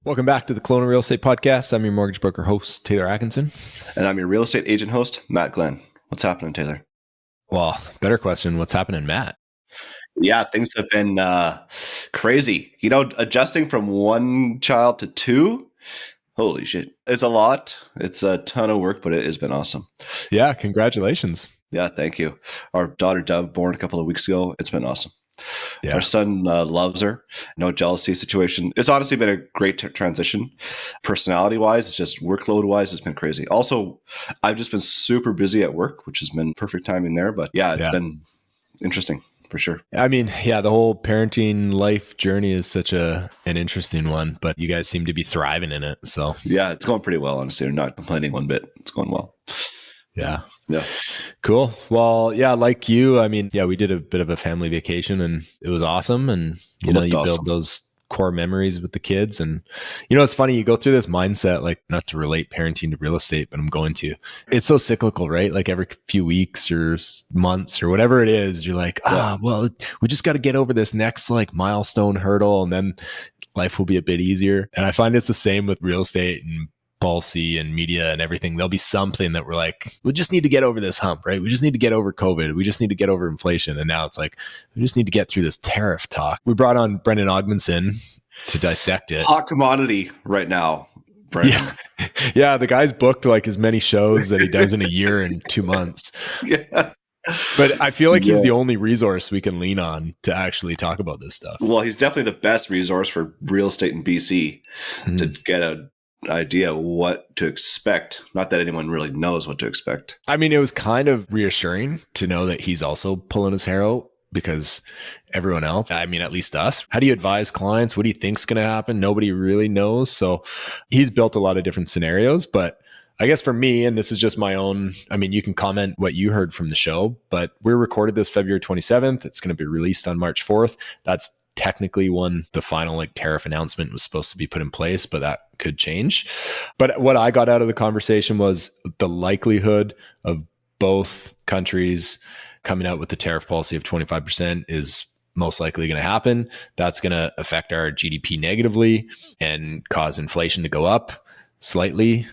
Welcome back to the Kelowna Real Estate Podcast. I'm your mortgage broker host, Taylor Atkinson. And I'm your real estate agent host, Matt Glenn. What's happening, Taylor? Well, better question. What's happening, Matt? Yeah, things have been crazy. Adjusting from one child to two, holy shit. It's a lot. It's a ton of work, but it has been awesome. Yeah, congratulations. Yeah, thank you. Our daughter Dove, born a couple of weeks ago. It's been awesome. Yeah. Our son loves her. No jealousy situation. It's honestly been a great transition. Personality-wise, it's just workload-wise, it's been crazy. Also, I've just been super busy at work, which has been perfect timing there. But yeah, it's been interesting for sure. I mean, yeah, the whole parenting life journey is such an interesting one, but you guys seem to be thriving in it. So yeah, it's going pretty well, honestly. I'm not complaining one bit. It's going well. Yeah. Yeah. Cool. Well, yeah, like you, I mean, yeah, we did a bit of a family vacation and it was awesome. And, you build those core memories with the kids. And, it's funny, you go through this mindset, like not to relate parenting to real estate, but I'm going to. It's so cyclical, right? Like every few weeks or months or whatever it is, you're like, well, we just got to get over this next like milestone hurdle and then life will be a bit easier. And I find it's the same with real estate and policy and media and everything. There'll be something that we're like, we just need to get over this hump, right? We just need to get over COVID. We just need to get over inflation. And now it's like, we just need to get through this tariff talk. We brought on Brendon Ogmundson to dissect it. Hot commodity right now, Brendon. Yeah. The guy's booked like as many shows that he does in a year in 2 months. Yeah. But I feel like he's the only resource we can lean on to actually talk about this stuff. Well, he's definitely the best resource for real estate in BC to get an idea what to expect. Not that anyone really knows what to expect. I mean, it was kind of reassuring to know that he's also pulling his hair out because everyone else, I mean, at least us, how do you advise clients? What do you think's going to happen? Nobody really knows. So he's built a lot of different scenarios, but I guess for me, and this is just my own, I mean, you can comment what you heard from the show, but we recorded this February 27th. It's going to be released on March 4th. That's technically when the final tariff announcement was supposed to be put in place, but that could change. But what I got out of the conversation was the likelihood of both countries coming out with the tariff policy of 25% is most likely going to happen. That's going to affect our GDP negatively and cause inflation to go up slightly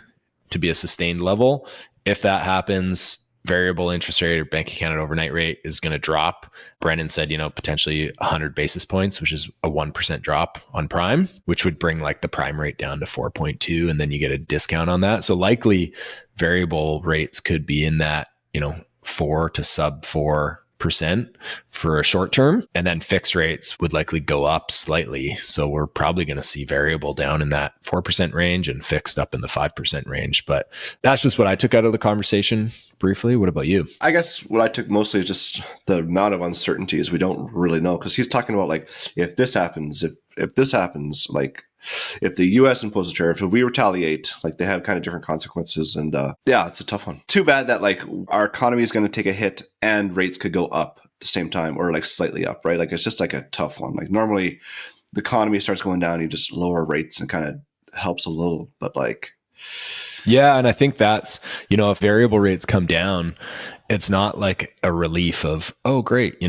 to be a sustained level. If that happens, variable interest rate or Bank of Canada overnight rate is going to drop. Brendon said, potentially 100 basis points, which is a 1% drop on prime, which would bring like the prime rate down to 4.2. And then you get a discount on that. So likely variable rates could be in that, 4 to sub 4% for a short term. And then fixed rates would likely go up slightly. So we're probably going to see variable down in that 4% range and fixed up in the 5% range. But that's just what I took out of the conversation briefly. What about you? I guess what I took mostly is just the amount of uncertainties we don't really know. Because he's talking about like, if this happens, if this happens, like if the US imposes tariffs, if we retaliate, like they have kind of different consequences. And yeah, it's a tough one. Too bad that like our economy is going to take a hit and rates could go up at the same time or like slightly up, right? Like it's just like a tough one. Like normally the economy starts going down, you just lower rates and kind of helps a little, but like. Yeah. And I think that's, if variable rates come down, it's not like a relief of, oh, great,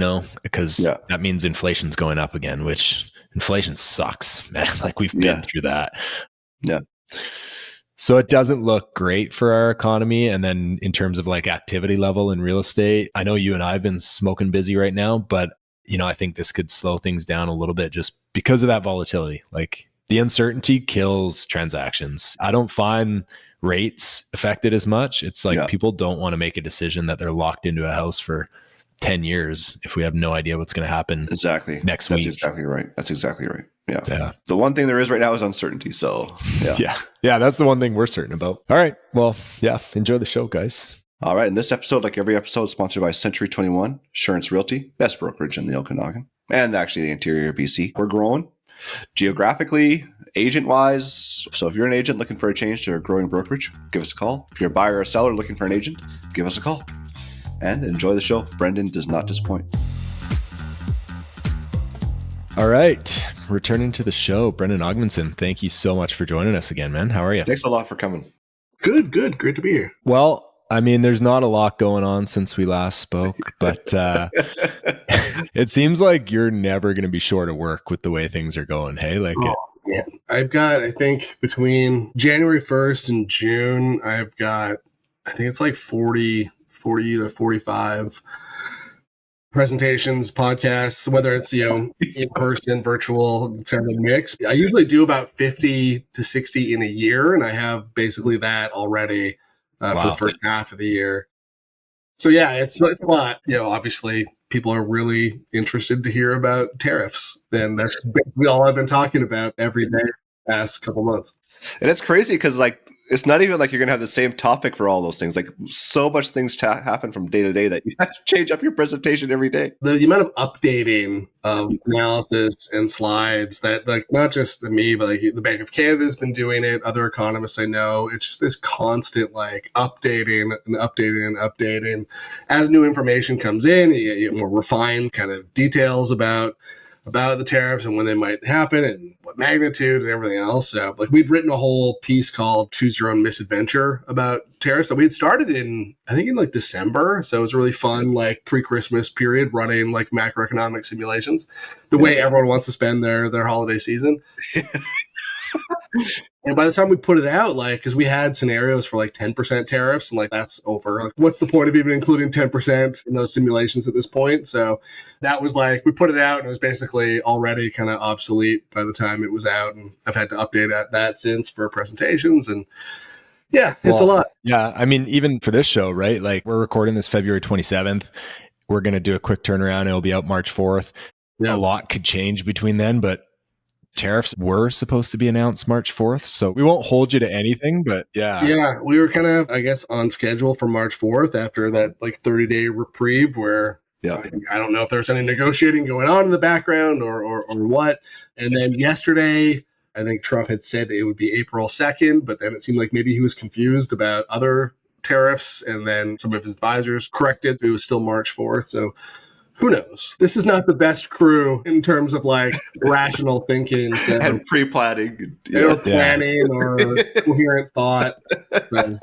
because that means inflation's going up again, which inflation sucks, man. Like we've been through that. Yeah. So it doesn't look great for our economy. And then in terms of like activity level in real estate, I know you and I have been smoking busy right now, but I think this could slow things down a little bit just because of that volatility. Like the uncertainty kills transactions. I don't find rates affected as much. It's like people don't want to make a decision that they're locked into a house for 10 years if we have no idea what's going to happen next week. That's exactly right. That's exactly right. Yeah. The one thing there is right now is uncertainty. So yeah, that's the one thing we're certain about. All right. Well, enjoy the show, guys. All right. In this episode, like every episode, sponsored by Century 21, Assurance Realty, best brokerage in the Okanagan, and actually the interior of BC. We're growing geographically, agent-wise. So if you're an agent looking for a change to a growing brokerage, give us a call. If you're a buyer or seller looking for an agent, give us a call. And enjoy the show. Brendon does not disappoint. All right. Returning to the show, Brendon Ogmundson, thank you so much for joining us again, man. How are you? Thanks a lot for coming. Good. Great to be here. Well, I mean, there's not a lot going on since we last spoke, but it seems like you're never going to be short of work with the way things are going. Hey, like Yeah, I've got, I think between January 1st and June, I've got, I think it's like 40 to 45 presentations, podcasts, whether it's, in person, virtual, kind of mix. I usually do about 50 to 60 in a year, and I have basically that already for the Wow. first half of the year. So yeah, it's a lot. Obviously people are really interested to hear about tariffs, and that's basically all I've been talking about every day the past couple months. And it's crazy because it's not even like you're going to have the same topic for all those things. Like so much things happen from day to day that you have to change up your presentation every day. The amount of updating of analysis and slides that, like, not just me, but like the Bank of Canada has been doing it, other economists I know, it's just this constant like updating and updating and updating. As new information comes in, you get more refined kind of details about the tariffs and when they might happen and what magnitude and everything else. So, like, we'd written a whole piece called Choose Your Own Misadventure about tariffs that we had started in, I think, in like December. So it was a really fun, like, pre-Christmas period running like macroeconomic simulations, the way everyone wants to spend their holiday season. And by the time we put it out, like, because we had scenarios for like 10% tariffs, and like that's over. Like, what's the point of even including 10% in those simulations at this point? So that was like, we put it out and it was basically already kind of obsolete by the time it was out. And I've had to update that since for presentations. And yeah, it's a lot. Yeah. I mean, even for this show, right? Like, we're recording this February 27th. We're going to do a quick turnaround. It'll be out March 4th. Yeah. A lot could change between then, but tariffs were supposed to be announced March 4th. So we won't hold you to anything, but yeah. Yeah, we were kind of, I guess, on schedule for March 4th after that like 30-day reprieve where I don't know if there's any negotiating going on in the background or what. And then yesterday, I think Trump had said it would be April 2nd, but then it seemed like maybe he was confused about other tariffs. And then some of his advisors corrected. It was still March 4th. So who knows? This is not the best crew in terms of like rational thinking and pre-planning, planning or coherent thought. So.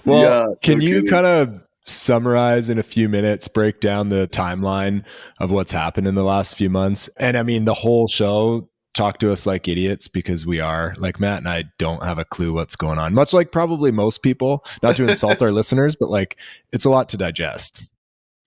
Well, can you kind of summarize in a few minutes, break down the timeline of what's happened in the last few months? And I mean, the whole show, talk to us like idiots, because we are, like, Matt and I don't have a clue what's going on, much like probably most people, not to insult our listeners, but like, it's a lot to digest.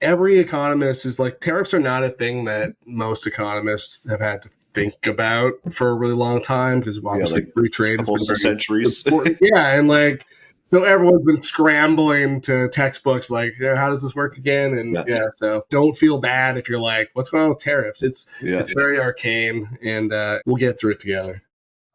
Every economist is like, tariffs are not a thing that most economists have had to think about for a really long time, because obviously free trade has been centuries. Yeah, and like, so everyone's been scrambling to textbooks like, how does this work again? And so don't feel bad if you're like, what's going on with tariffs? It's very arcane, and we'll get through it together.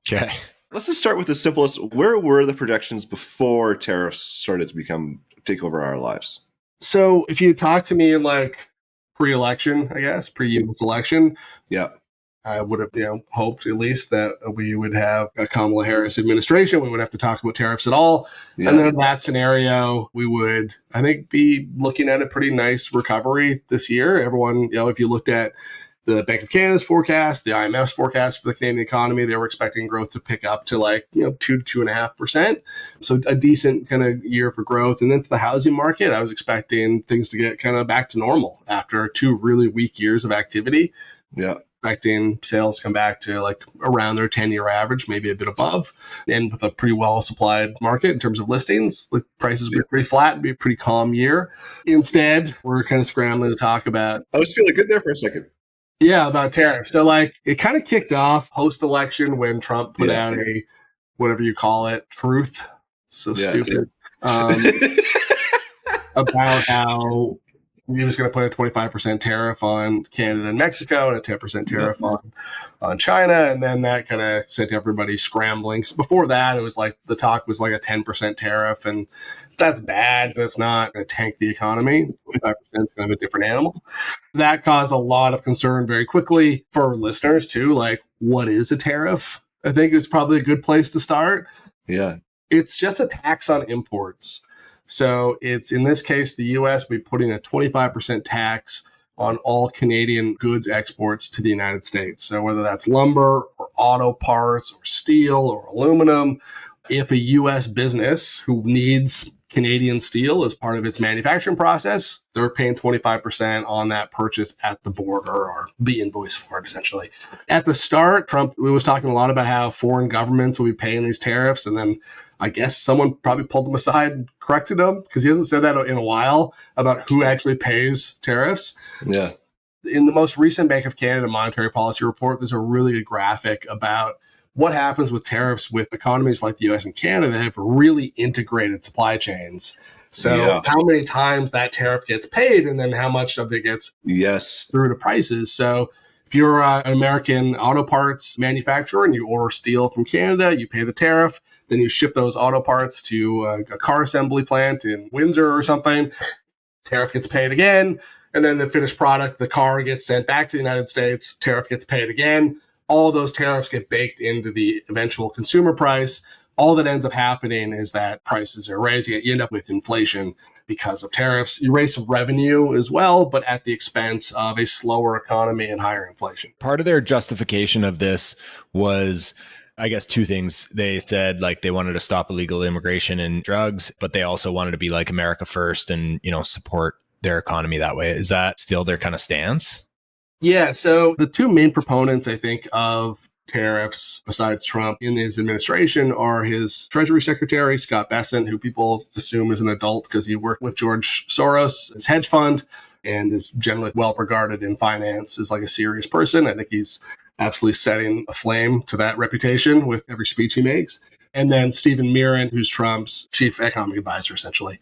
Okay. Let's just start with the simplest. Where were the projections before tariffs started to take over our lives? So if you talked to me in like pre-election, I guess, pre-US election, I would have hoped at least that we would have a Kamala Harris administration. We would have to talk about tariffs at all. And then in that scenario, we would, I think, be looking at a pretty nice recovery this year. Everyone, if you looked at the Bank of Canada's forecast, the IMF's forecast for the Canadian economy, they were expecting growth to pick up to like 2 to 2.5%. So a decent kind of year for growth. And then for the housing market, I was expecting things to get kind of back to normal after 2 really weak years of activity. Yeah. Expecting sales to come back to like around their 10-year average, maybe a bit above. And with a pretty well-supplied market in terms of listings, the prices would be pretty flat and be a pretty calm year. Instead, we're kind of scrambling to talk about... I was feeling good there for a second. Yeah, about tariffs. So like it kind of kicked off post-election when Trump put out a, whatever you call it, truth. So stupid. About how he was going to put a 25% tariff on Canada and Mexico and a 10% tariff on China. And then that kind of sent everybody scrambling. Because before that, it was like the talk was like a 10% tariff. And that's bad, but it's not going to tank the economy. 25% is kind of a different animal. That caused a lot of concern very quickly for listeners too. Like, what is a tariff? I think it's probably a good place to start. Yeah. It's just a tax on imports. So it's, in this case, the U.S. will be putting a 25% tax on all Canadian goods exports to the United States. So whether that's lumber or auto parts or steel or aluminum, If a US business who needs Canadian steel as part of its manufacturing process, they're paying 25% on that purchase at the border, or the invoice for it, essentially. At the start, Trump was talking a lot about how foreign governments will be paying these tariffs. And then I guess someone probably pulled him aside and corrected him, because he hasn't said that in a while about who actually pays tariffs. Yeah. In the most recent Bank of Canada monetary policy report, there's a really good graphic about what happens with tariffs with economies like the US and Canada that have really integrated supply chains. So how many times that tariff gets paid, and then how much of it gets through to prices. So if you're an American auto parts manufacturer and you order steel from Canada, you pay the tariff, then you ship those auto parts to a car assembly plant in Windsor or something, tariff gets paid again, and then the finished product, the car, gets sent back to the United States, tariff gets paid again. All those tariffs get baked into the eventual consumer price. All that ends up happening is that prices are rising. You end up with inflation because of tariffs. You raise some revenue as well, but at the expense of a slower economy and higher inflation. Part of their justification of this was, I guess, two things. They said like they wanted to stop illegal immigration and drugs, but they also wanted to be like America first and, support their economy that way. Is that still their kind of stance? Yeah, so the two main proponents, I think, of tariffs besides Trump in his administration are his Treasury Secretary, Scott Bessent, who people assume is an adult because he worked with George Soros, his hedge fund, and is generally well regarded in finance as like a serious person. I think he's absolutely setting a flame to that reputation with every speech he makes. And then Stephen Mirren, who's Trump's chief economic advisor, essentially.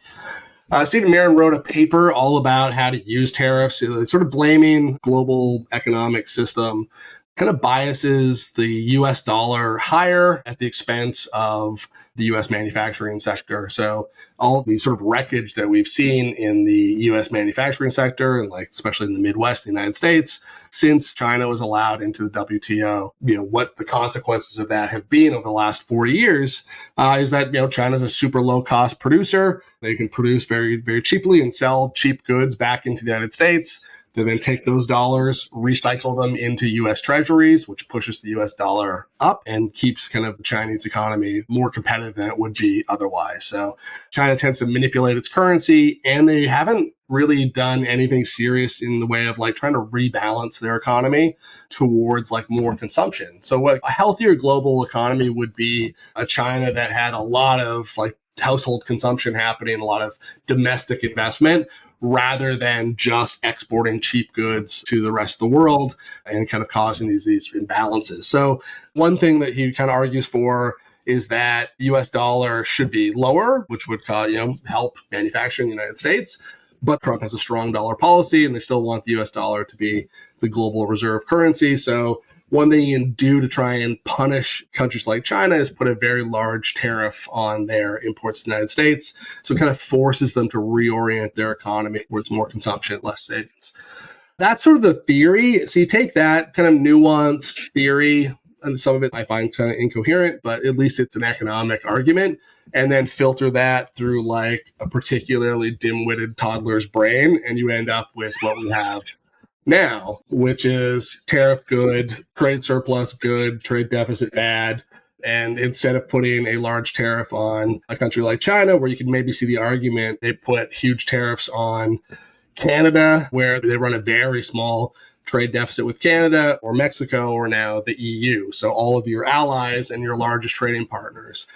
Stephen Mirren wrote a paper all about how to use tariffs, sort of blaming global economic system, kind of biases the US dollar higher at the expense of the US manufacturing sector. So all of the sort of wreckage that we've seen in the US manufacturing sector, and like especially in the Midwest, the United States, since China was allowed into the WTO, what the consequences of that have been over the last 40 years is that, China's a super low cost producer. They can produce very, very cheaply and sell cheap goods back into the United States. They then take those dollars, recycle them into U.S. treasuries, which pushes the U.S. dollar up and keeps kind of the Chinese economy more competitive than it would be otherwise. So China tends to manipulate its currency, and they haven't really done anything serious in the way of like trying to rebalance their economy towards like more consumption. So what a healthier global economy would be a China that had a lot of like household consumption happening, a lot of domestic investment, rather than just exporting cheap goods to the rest of the world and kind of causing these imbalances. So one thing that he kind of argues for is that US dollar should be lower, which would help manufacturing in the United States. But Trump has a strong dollar policy, and they still want the US dollar to be the global reserve currency. So one thing you can do to try and punish countries like China is put a very large tariff on their imports to the United States. So it kind of forces them to reorient their economy towards more consumption, less savings. That's sort of the theory. So you take that kind of nuanced theory, and some of it I find kind of incoherent, but at least it's an economic argument, and then filter that through like a particularly dim-witted toddler's brain, and you end up with what we have now, which is tariff good, trade surplus good, trade deficit bad. And instead of putting a large tariff on a country like China, where you can maybe see the argument, they put huge tariffs on Canada, where they run a very small trade deficit with Canada or Mexico or now the EU. So all of your allies and your largest trading partners.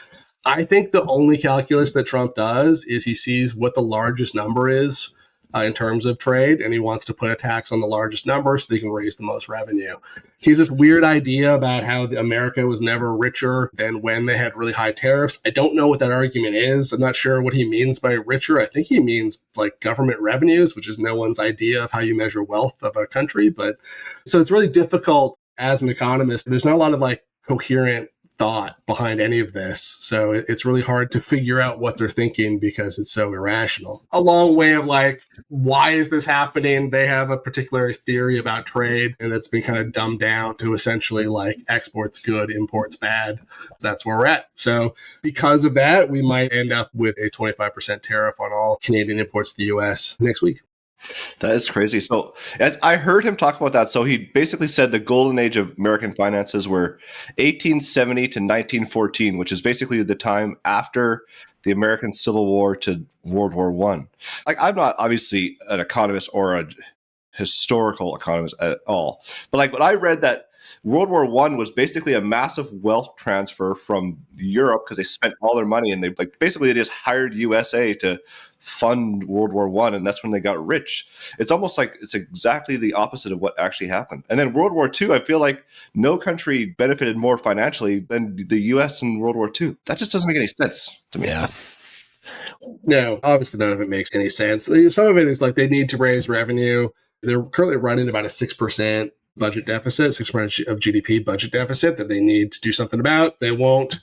I think the only calculus that Trump does is he sees what the largest number is in terms of trade, and he wants to put a tax on the largest number so they can raise the most revenue. He's this weird idea about how America was never richer than when they had really high tariffs. I don't know what that argument is. I'm not sure what he means by richer. I think he means like government revenues, which is no one's idea of how you measure wealth of a country. But so it's really difficult as an economist. There's not a lot of like coherent thought behind any of this. So it's really hard to figure out what they're thinking because it's so irrational. A long way of like, why is this happening? They have a particular theory about trade, and it's been kind of dumbed down to essentially like exports good, imports bad. That's where we're at. So because of that, we might end up with a 25% tariff on all Canadian imports to the US next week. That is crazy. So I heard him talk about that. So he basically said the golden age of American finances were 1870 to 1914, which is basically the time after the American Civil War to World War One. Like, I'm not obviously an economist or a historical economist at all, but like when I read that World War One was basically a massive wealth transfer from Europe because they spent all their money and they basically just hired USA to fund World War One, and that's when they got rich. It's almost like it's exactly the opposite of what actually happened. And then World War Two, I feel like no country benefited more financially than the US in World War Two. That just doesn't make any sense to me. Yeah. No, obviously none of it makes any sense. Some of it is like they need to raise revenue. They're currently running about a 6% budget deficit, 6% of GDP budget deficit that they need to do something about. They won't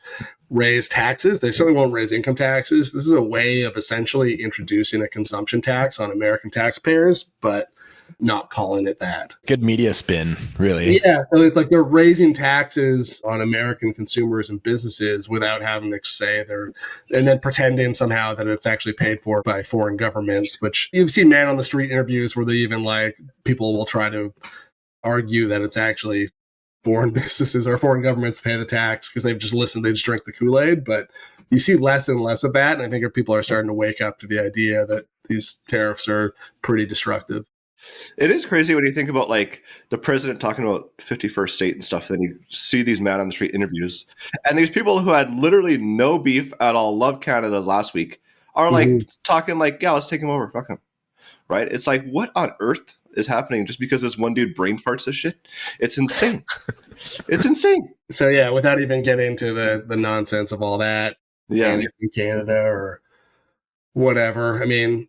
raise taxes. They certainly won't raise income taxes. This is a way of essentially introducing a consumption tax on American taxpayers, but not calling it that. Good media spin, really. Yeah. So it's like they're raising taxes on American consumers and businesses without having to say and then pretending somehow that it's actually paid for by foreign governments, which you've seen man on the street interviews where they even people will try to argue that it's actually foreign businesses or foreign governments pay the tax because they've just listened, they just drink the Kool-Aid. But you see less and less of that. And I think people are starting to wake up to the idea that these tariffs are pretty destructive. It is crazy when you think about the president talking about 51st state and stuff. Then you see these man on the street interviews, and these people who had literally no beef at all, loved Canada last week, are talking yeah, let's take him over, fuck him, right? It's like, what on earth is happening just because this one dude brain farts this shit? It's insane. It's insane. So yeah, without even getting into the nonsense of all that, in Canada or whatever. I mean,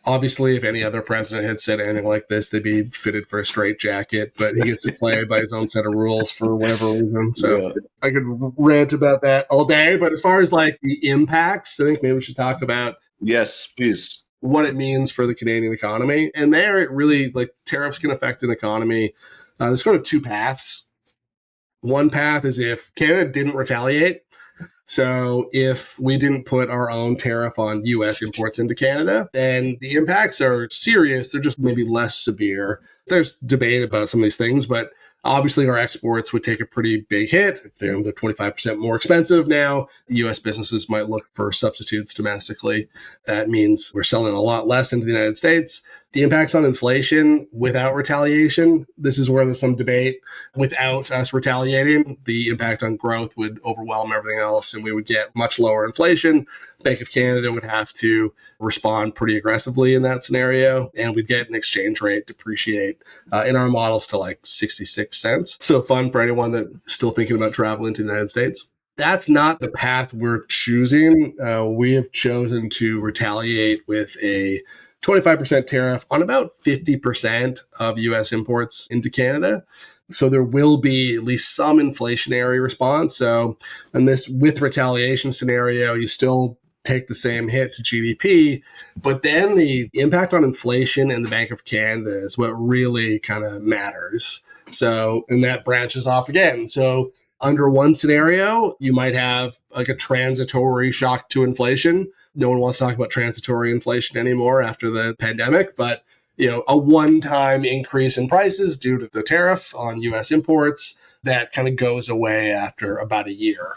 obviously, if any other president had said anything like this, they'd be fitted for a straitjacket, but he gets to play by his own set of rules for whatever reason. So I could rant about that all day. But as far as the impacts, I think maybe we should talk about. Yes, please. What it means for the Canadian economy. And there it really, tariffs can affect an economy. There's sort of two paths. One path is if Canada didn't retaliate. So if we didn't put our own tariff on U.S. imports into Canada, then the impacts are serious. They're just maybe less severe. There's debate about some of these things, but obviously our exports would take a pretty big hit. If they're 25% more expensive now, U.S. businesses might look for substitutes domestically. That means we're selling a lot less into the United States. The impacts on inflation without retaliation, this is where there's some debate. Without us retaliating, the impact on growth would overwhelm everything else and we would get much lower inflation. Bank of Canada would have to respond pretty aggressively in that scenario, and we'd get an exchange rate depreciate in our models to 66 cents. So fun for anyone that's still thinking about traveling to the United States. That's not the path we're choosing. We have chosen to retaliate with a 25% tariff on about 50% of U.S. imports into Canada. So there will be at least some inflationary response. So in this with retaliation scenario, you still take the same hit to GDP, but then the impact on inflation and the Bank of Canada is what really kind of matters. So, and that branches off again. So under one scenario, you might have a transitory shock to inflation. No one wants to talk about transitory inflation anymore after the pandemic, but a one-time increase in prices due to the tariff on U.S. imports that kind of goes away after about a year.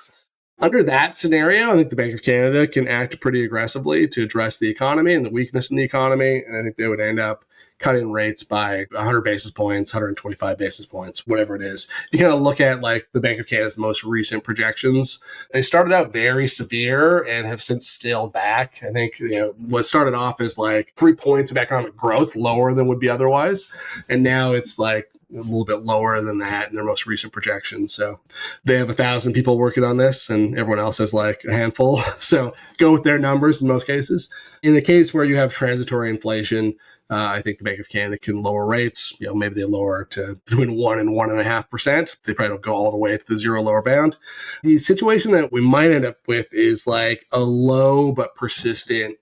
Under that scenario, I think the Bank of Canada can act pretty aggressively to address the economy and the weakness in the economy, and I think they would end up cutting rates by 100 basis points, 125 basis points, whatever it is. You kind of look at the Bank of Canada's most recent projections. They started out very severe and have since scaled back. I think, what started off as 3 points of economic growth lower than would be otherwise. And now it's a little bit lower than that in their most recent projections. So they have 1,000 people working on this and everyone else has a handful. So go with their numbers in most cases. In the case where you have transitory inflation, I think the Bank of Canada can lower rates. Maybe they lower to between 1 and 1.5%. They probably don't go all the way to the zero lower bound. The situation that we might end up with is a low but persistent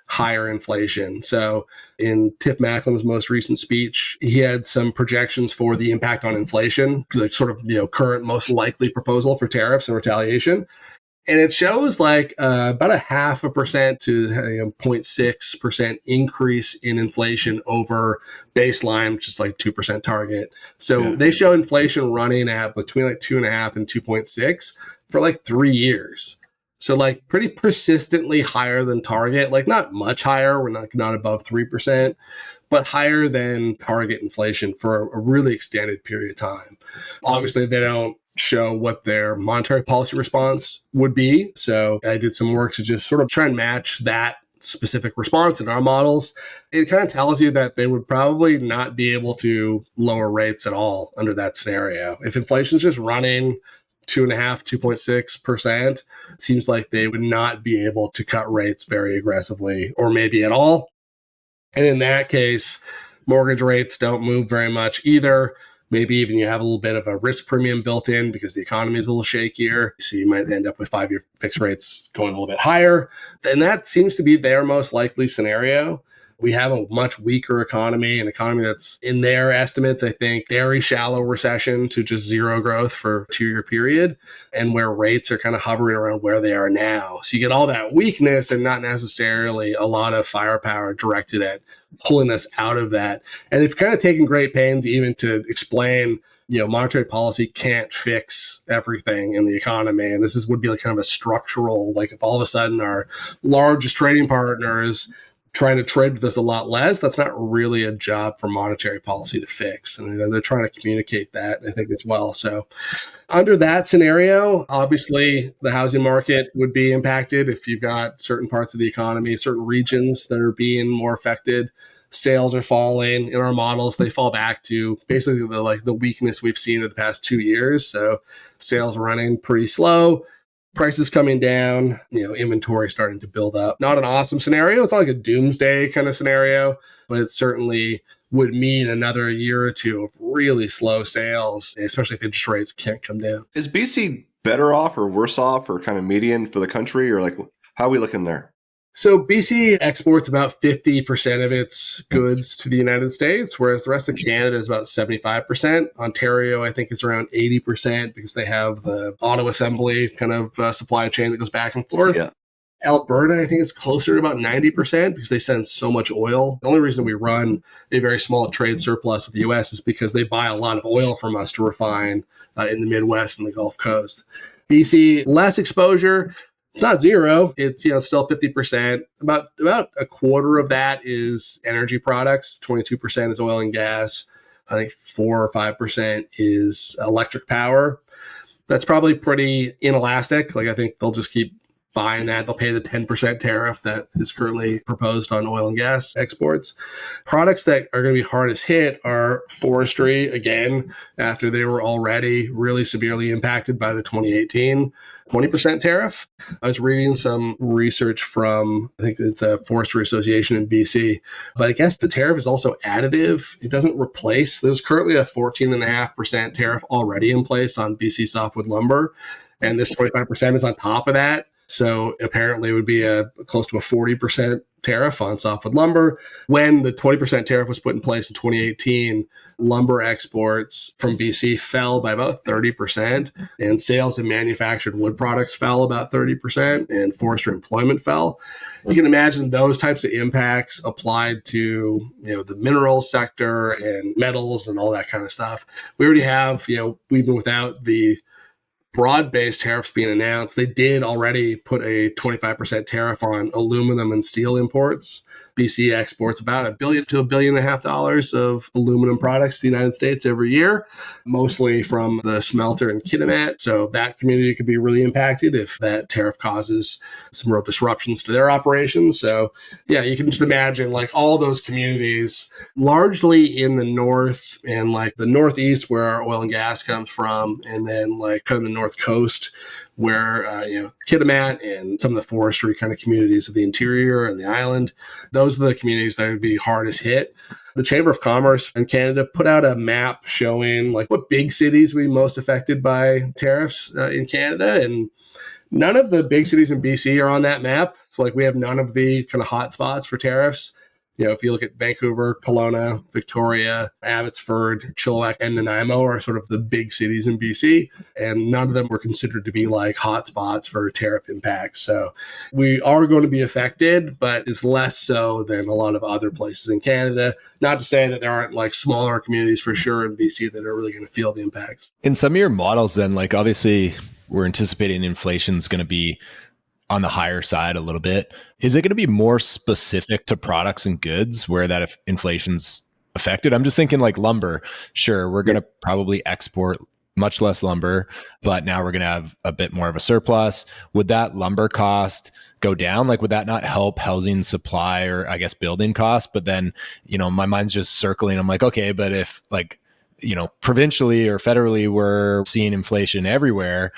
higher inflation. So in Tiff Macklem's most recent speech, he had some projections for the impact on inflation, current most likely proposal for tariffs and retaliation. And it shows like about a 0.5% to 0.6% increase in inflation over baseline, which is like 2% target. So they show inflation running at between like 2.5 and 2.6 for like 3 years. So like pretty persistently higher than target, like not much higher. We're not above 3%, but higher than target inflation for a really extended period of time. Obviously, they don't show what their monetary policy response would be. So I did some work to just sort of try and match that specific response in our models. It kind of tells you that they would probably not be able to lower rates at all under that scenario. If inflation's just running 2.5, 2.6%, it seems like they would not be able to cut rates very aggressively or maybe at all. And in that case, mortgage rates don't move very much either. Maybe even you have a little bit of a risk premium built in because the economy is a little shakier. So you might end up with 5-year fixed rates going a little bit higher. And that seems to be their most likely scenario. We have a much weaker economy, an economy that's in their estimates, I think, very shallow recession to just zero growth for a 2-year period, and where rates are kind of hovering around where they are now. So you get all that weakness and not necessarily a lot of firepower directed at pulling us out of that. And they've kind of taken great pains even to explain, monetary policy can't fix everything in the economy. And this would be like kind of a structural, like if all of a sudden our largest trading partners trying to trade with us a lot less, that's not really a job for monetary policy to fix. And they're trying to communicate that, I think, as well. So under that scenario, obviously the housing market would be impacted if you've got certain parts of the economy, certain regions that are being more affected. Sales are falling. In our models, they fall back to basically the weakness we've seen in the past 2 years. So sales running pretty slow. Prices coming down, inventory starting to build up. Not an awesome scenario. It's not like a doomsday kind of scenario, but it certainly would mean another year or two of really slow sales, especially if interest rates can't come down. Is BC better off or worse off or kind of median for the country, or like how are we looking there? So BC exports about 50% of its goods to the United States, whereas the rest of Canada is about 75%. Ontario, I think, is around 80% because they have the auto assembly kind of supply chain that goes back and forth. Yeah. Alberta, I think, is closer to about 90% because they send so much oil. The only reason we run a very small trade surplus with the U.S. is because they buy a lot of oil from us to refine in the Midwest and the Gulf Coast. BC, less exposure. Not zero. It's still 50%. About a quarter of that is energy products. 22% is oil and gas. I think 4 or 5% is electric power. That's probably pretty inelastic. Like I think they'll just keep buying that. They'll pay the 10% tariff that is currently proposed on oil and gas exports. Products that are going to be hardest hit are forestry, again, after they were already really severely impacted by the 2018 20% tariff. I was reading some research from, I think it's a forestry association in BC, but I guess the tariff is also additive. It doesn't replace. There's currently a 14.5% tariff already in place on BC softwood lumber, and this 25% is on top of that. So apparently it would be close to a 40% tariff on softwood lumber. When the 20% tariff was put in place in 2018, lumber exports from BC fell by about 30%, and sales of manufactured wood products fell about 30%, and forestry employment fell. You can imagine those types of impacts applied to, the minerals sector and metals and all that kind of stuff. We already have, even without the broad-based tariffs being announced, they did already put a 25% tariff on aluminum and steel imports. BC exports about $1 billion to $1.5 billion of aluminum products to the United States every year, mostly from the smelter in Kitimat. So that community could be really impacted if that tariff causes some real disruptions to their operations. So yeah, you can just imagine like all those communities, largely in the north and like the northeast where our oil and gas comes from, and then like kind of the north coast where, Kitimat and some of the forestry kind of communities of the interior and the island, those are the communities that would be hardest hit. The Chamber of Commerce in Canada put out a map showing like what big cities would be most affected by tariffs in Canada. And none of the big cities in BC are on that map. So like we have none of the kind of hot spots for tariffs. If you look at Vancouver, Kelowna, Victoria, Abbotsford, Chilliwack, and Nanaimo are sort of the big cities in BC, and none of them were considered to be like hotspots for tariff impacts. So we are going to be affected, but it's less so than a lot of other places in Canada. Not to say that there aren't like smaller communities for sure in BC that are really going to feel the impacts. In some of your models, then, like obviously we're anticipating inflation is going to be on the higher side a little bit. Is it going to be more specific to products and goods where that if inflation's affected? I'm just thinking like lumber. Sure, we're going to probably export much less lumber, but now we're going to have a bit more of a surplus. Would that lumber cost go down? Like, would that not help housing supply or I guess building costs? But then, my mind's just circling. I'm like, okay, but if like, provincially or federally, we're seeing inflation everywhere,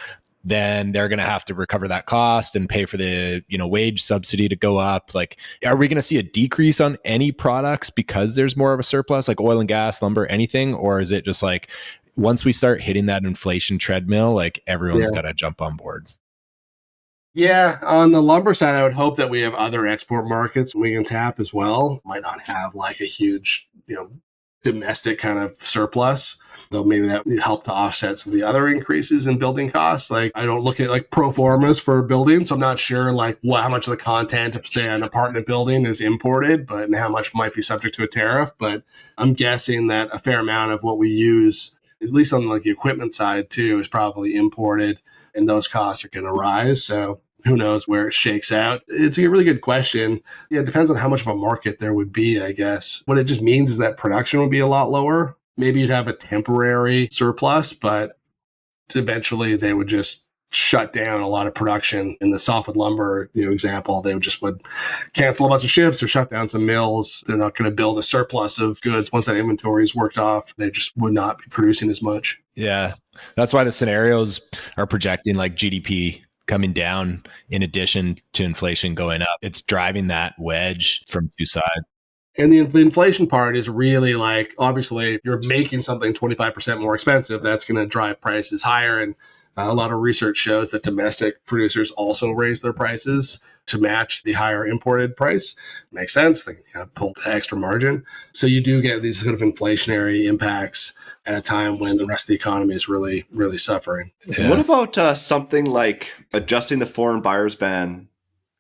then they're going to have to recover that cost and pay for the, wage subsidy to go up. Like, are we going to see a decrease on any products because there's more of a surplus, like oil and gas, lumber, anything? Or is it just like, once we start hitting that inflation treadmill, like everyone's got to jump on board? Yeah, on the lumber side, I would hope that we have other export markets we can tap as well. Might not have like a huge, domestic kind of surplus, though maybe that would help to offset some of the other increases in building costs. Like, I don't look at like pro formas for buildings, so I'm not sure like how much of the content of, say, an apartment building is imported, but and how much might be subject to a tariff. But I'm guessing that a fair amount of what we use, at least on like the equipment side too, is probably imported, and those costs are going to rise. So who knows where it shakes out? It's a really good question. Yeah, it depends on how much of a market there would be, I guess. What it just means is that production would be a lot lower. Maybe you'd have a temporary surplus, but eventually they would just shut down a lot of production. In the softwood lumber example, they would cancel a bunch of shifts or shut down some mills. They're not going to build a surplus of goods once that inventory is worked off. They just would not be producing as much. Yeah, that's why the scenarios are projecting like GDP coming down in addition to inflation going up. It's driving that wedge from two sides. And the inflation part is really like, obviously, if you're making something 25% more expensive, that's going to drive prices higher. And a lot of research shows that domestic producers also raise their prices to match the higher imported price. Makes sense. They pull the extra margin. So you do get these sort of inflationary impacts at a time when the rest of the economy is really, really suffering. Yeah. What about something like adjusting the foreign buyers ban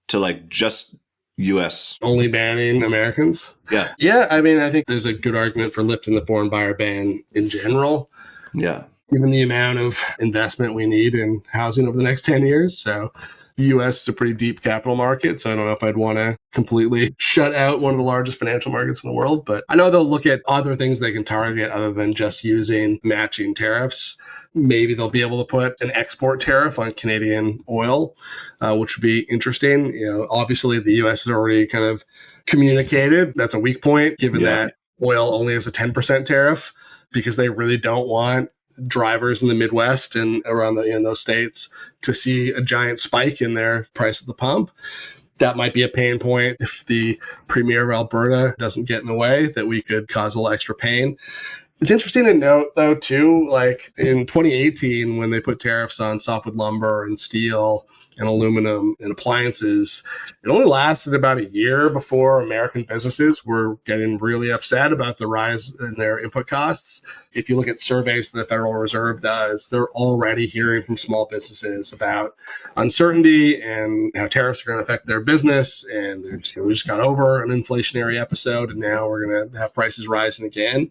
to like just U.S. only banning Americans? Yeah. Yeah. I mean, I think there's a good argument for lifting the foreign buyer ban in general. Yeah. Given the amount of investment we need in housing over the next 10 years. So the U.S. is a pretty deep capital market, so I don't know if I'd want to completely shut out one of the largest financial markets in the world. But I know they'll look at other things they can target other than just using matching tariffs. Maybe they'll be able to put an export tariff on Canadian oil, which would be interesting. Obviously, the U.S. has already kind of communicated that's a weak point, given that oil only has a 10% tariff, because they really don't want drivers in the Midwest and around in those states to see a giant spike in their price at the pump. That might be a pain point if the premier of Alberta doesn't get in the way, that we could cause a little extra pain. It's interesting to note, though, too, like in 2018, when they put tariffs on softwood lumber and steel and aluminum and appliances, it only lasted about a year before American businesses were getting really upset about the rise in their input costs. If you look at surveys that the Federal Reserve does, they're already hearing from small businesses about uncertainty and how tariffs are going to affect their business. And we just got over an inflationary episode, and now we're going to have prices rising again.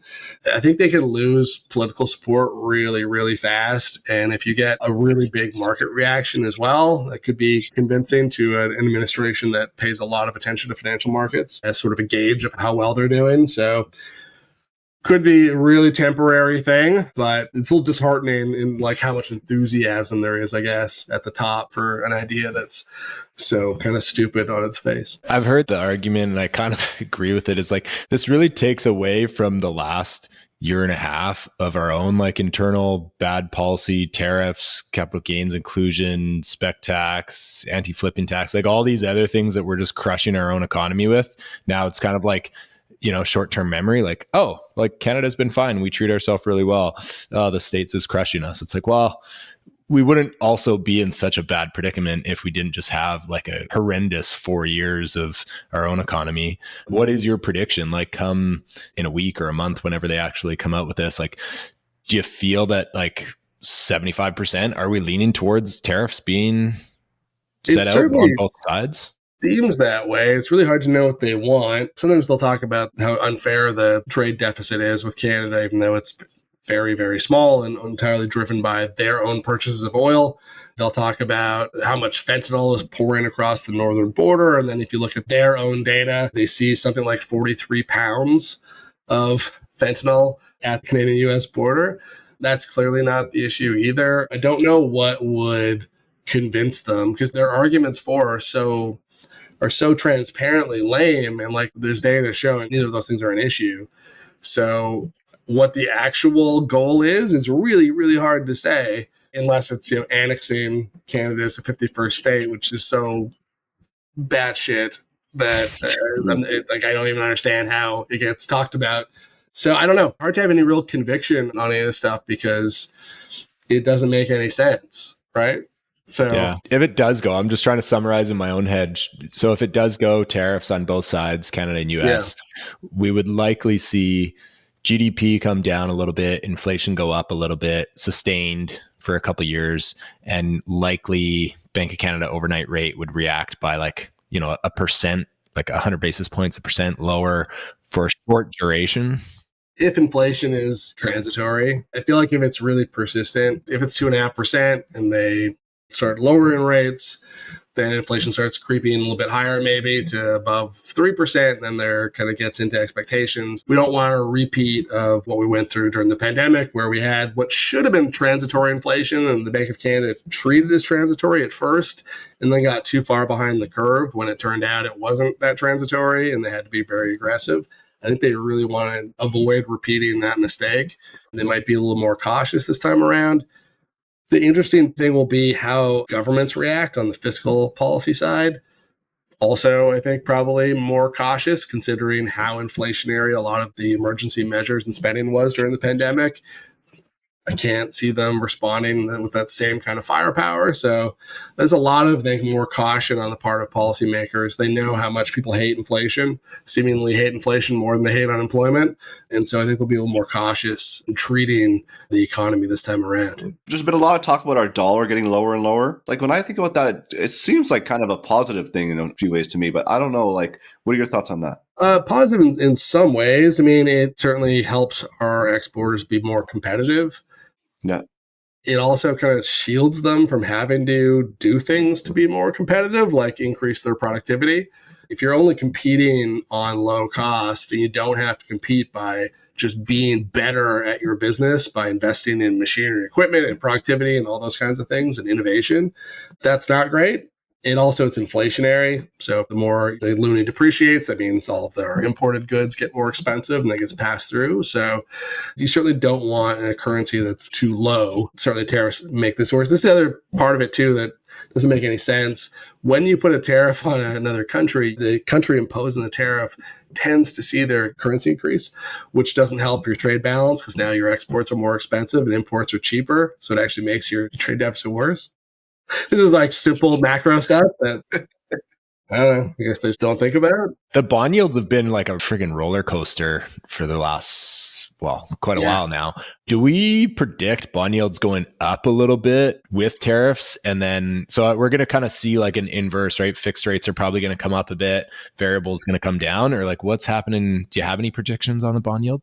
I think they can lose political support really, really fast. And if you get a really big market reaction as well, that could be convincing to an administration that pays a lot of attention to financial markets as sort of a gauge of how well they're doing. So could be a really temporary thing, but it's a little disheartening in like how much enthusiasm there is, I guess, at the top for an idea that's so kind of stupid on its face. I've heard the argument, and I kind of agree with it. It's like, this really takes away from the last year and a half of our own like internal bad policy, tariffs, capital gains inclusion, spec tax, anti-flipping tax, like all these other things that we're just crushing our own economy with. Now it's kind of like, short-term memory, like, oh, like Canada's been fine. We treat ourselves really well. The States is crushing us. It's like, well, we wouldn't also be in such a bad predicament if we didn't just have like a horrendous 4 years of our own economy. What is your prediction? Like come in a week or a month, whenever they actually come out with this, like, do you feel that like 75%, are we leaning towards tariffs being set out on both sides? Seems that way. It's really hard to know what they want. Sometimes they'll talk about how unfair the trade deficit is with Canada, even though it's very, very small and entirely driven by their own purchases of oil. They'll talk about how much fentanyl is pouring across the northern border. And then if you look at their own data, they see something like 43 pounds of fentanyl at the Canadian-US border. That's clearly not the issue either. I don't know what would convince them, because their arguments for are so transparently lame, and like there's data showing neither of those things are an issue. So what the actual goal is really, really hard to say, unless it's, annexing Canada as a 51st state, which is so batshit that I don't even understand how it gets talked about. So I don't know. Hard to have any real conviction on any of this stuff because it doesn't make any sense, right? So yeah, if it does go, I'm just trying to summarize in my own head. So if it does go tariffs on both sides, Canada and US, we would likely see GDP come down a little bit, inflation go up a little bit, sustained for a couple of years, and likely Bank of Canada overnight rate would react by like, 1%, like 100 basis points, 1% lower for a short duration. If inflation is transitory, I feel like if it's really persistent, if it's 2.5% and they start lowering rates, then inflation starts creeping a little bit higher, maybe to above 3%, and then there kind of gets into expectations. We don't want a repeat of what we went through during the pandemic, where we had what should have been transitory inflation, and the Bank of Canada treated as transitory at first, and then got too far behind the curve when it turned out it wasn't that transitory, and they had to be very aggressive. I think they really want to avoid repeating that mistake. They might be a little more cautious this time around. The interesting thing will be how governments react on the fiscal policy side. Also, I think probably more cautious considering how inflationary a lot of the emergency measures and spending was during the pandemic. I can't see them responding with that same kind of firepower. So there's a lot of, I think, more caution on the part of policymakers. They know how much people hate inflation, seemingly hate inflation more than they hate unemployment. And so I think they'll be a little more cautious in treating the economy this time around. There's been a lot of talk about our dollar getting lower and lower. Like when I think about that, it seems like kind of a positive thing in a few ways to me, but I don't know, like, what are your thoughts on that? Positive in some ways. I mean, it certainly helps our exporters be more competitive. Yeah. It also kind of shields them from having to do things to be more competitive, like increase their productivity. If you're only competing on low cost and you don't have to compete by just being better at your business by investing in machinery, equipment, and productivity and all those kinds of things and innovation, that's not great. And also it's inflationary. So the more the loonie depreciates, that means all of their imported goods get more expensive and that gets passed through. So you certainly don't want a currency that's too low. Certainly tariffs make this worse. This is the other part of it too that doesn't make any sense. When you put a tariff on another country, the country imposing the tariff tends to see their currency increase, which doesn't help your trade balance because now your exports are more expensive and imports are cheaper. So it actually makes your trade deficit worse. This is like simple macro stuff that I don't know. I guess they just don't think about it. The bond yields have been like a friggin' roller coaster for the last, quite a while now. Do we predict bond yields going up a little bit with tariffs? And then, so we're going to kind of see like an inverse, right? Fixed rates are probably going to come up a bit. Variable is going to come down, or like what's happening? Do you have any predictions on the bond yield?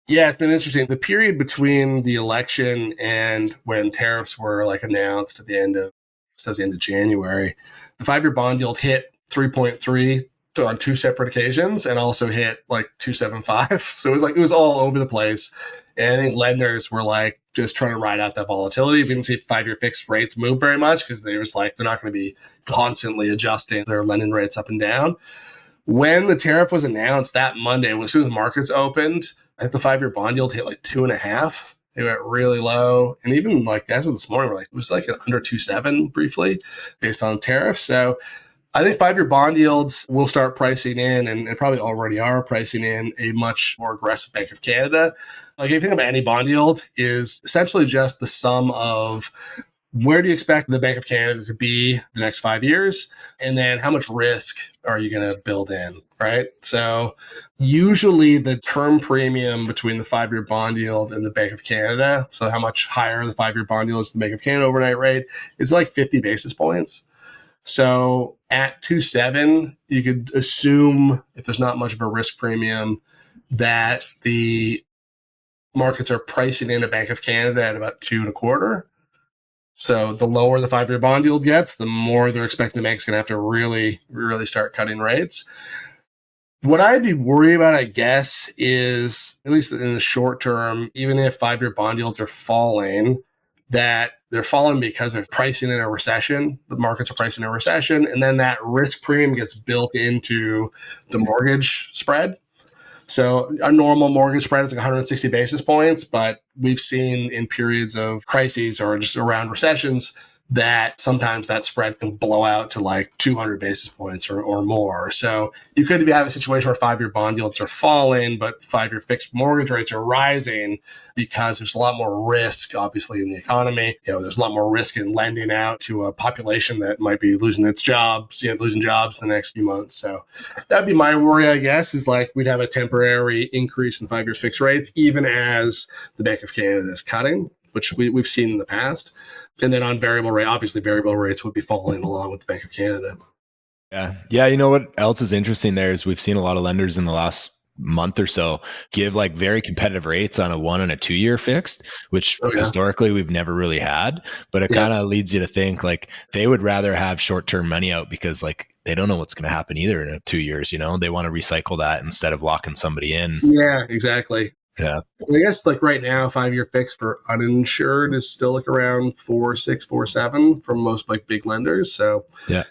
Yeah, it's been interesting. The period between the election and when tariffs were like announced at the end of January, the 5-year bond yield hit 3.3 on 2 separate occasions and also hit like 2.75. So it was all over the place. And I think lenders were like just trying to ride out that volatility. We didn't see 5-year fixed rates move very much because they was like, they're not going to be constantly adjusting their lending rates up and down. When the tariff was announced that Monday, as soon as the markets opened, I think the 5-year bond yield hit like 2.5. It went really low. And even like as of this morning, it was like under 2.7 briefly based on tariffs. So I think 5-year bond yields will start pricing in, and probably already are pricing in, a much more aggressive Bank of Canada. Like if you think about any bond yield is essentially just the sum of where do you expect the Bank of Canada to be the next 5 years? And then how much risk are you going to build in, right? So usually the term premium between the 5-year bond yield and the Bank of Canada, so how much higher the 5-year bond yield is than the Bank of Canada overnight rate, is like 50 basis points. So at 2.7, you could assume, if there's not much of a risk premium, that the markets are pricing in a Bank of Canada at about 2.25. So the lower the 5-year bond yield gets, the more they're expecting the bank's going to have to really, really start cutting rates. What I'd be worried about, I guess, is, at least in the short term, even if 5-year bond yields are falling, that they're falling because they're pricing in a recession. The markets are pricing in a recession, and then that risk premium gets built into the mortgage spread. So a normal mortgage spread is like 160 basis points, but we've seen in periods of crises or just around recessions that sometimes that spread can blow out to like 200 basis points or more. So you could have a situation where 5-year bond yields are falling, but 5-year fixed mortgage rates are rising because there's a lot more risk, obviously, in the economy. There's a lot more risk in lending out to a population that might be losing its jobs, losing jobs in the next few months. So that'd be my worry, I guess, is like we'd have a temporary increase in 5-year fixed rates, even as the Bank of Canada is cutting, which we've seen in the past. And then on variable rate, obviously variable rates would be falling along with the Bank of Canada. Yeah. Yeah. You know what else is interesting there is we've seen a lot of lenders in the last month or so give like very competitive rates on a 1 and a 2 year fixed, which historically we've never really had, but it kind of leads you to think like they would rather have short-term money out because like they don't know what's going to happen either in 2 years. They want to recycle that instead of locking somebody in. Yeah, exactly. Yeah. I guess like right now, 5-year fix for uninsured is still like around 4.6, 4.7 from most like big lenders. So yeah,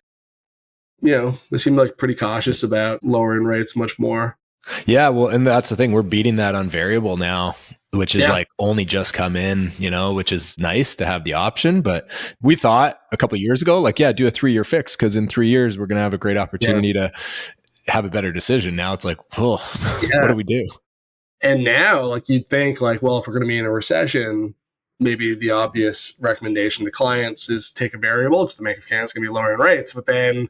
they seem like pretty cautious about lowering rates much more. Yeah. Well, and that's the thing. We're beating that on variable now, which is like only just come in, which is nice to have the option. But we thought a couple of years ago, like, do a 3-year fix because in 3 years, we're going to have a great opportunity to have a better decision. Now it's like, what do we do? And now, like, you'd think, like, well, if we're going to be in a recession, maybe the obvious recommendation to clients is take a variable because the Bank of Canada is going to be lowering rates. But then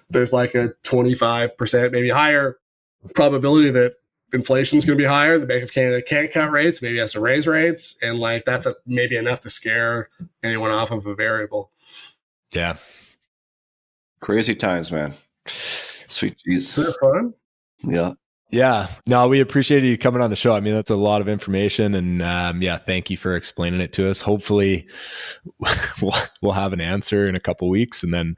there's like a 25%, maybe higher probability that inflation is going to be higher. The Bank of Canada can't cut rates, maybe has to raise rates. And like, that's maybe enough to scare anyone off of a variable. Yeah. Crazy times, man. Sweet jeez. Isn't it fun? Yeah. Yeah. No, we appreciate you coming on the show. I mean, that's a lot of information and thank you for explaining it to us. Hopefully we'll have an answer in a couple weeks and then,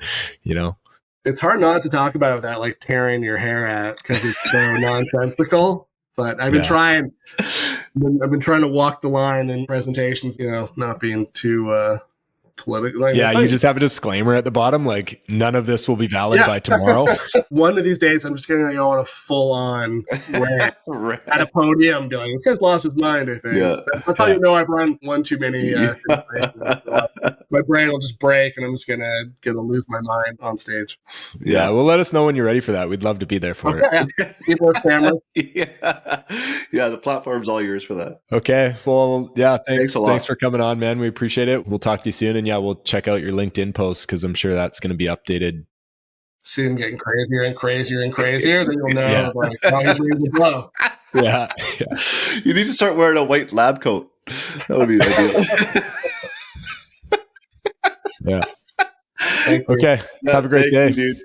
It's hard not to talk about it without like tearing your hair out because it's so nonsensical, but I've been trying, I've been trying to walk the line in presentations, not being too, political. Like, you just have a disclaimer at the bottom, like none of this will be valid by tomorrow. One of these days, I'm just going to go on a full-on rant at a podium, be like, "This guy's lost his mind." I think that's how you know I've run one too many. My brain will just break, and I'm just gonna lose my mind on stage. Yeah, well, let us know when you're ready for that. We'd love to be there for it. Yeah, the platform's all yours for that. Okay, well, thanks for coming on, man. We appreciate it. We'll talk to you soon, and we'll check out your LinkedIn post because I'm sure that's going to be updated. See him getting crazier and crazier and crazier, then you'll know he's ready to blow. Yeah. You need to start wearing a white lab coat. That would be ideal. Yeah. Okay. Have a great day. Dude.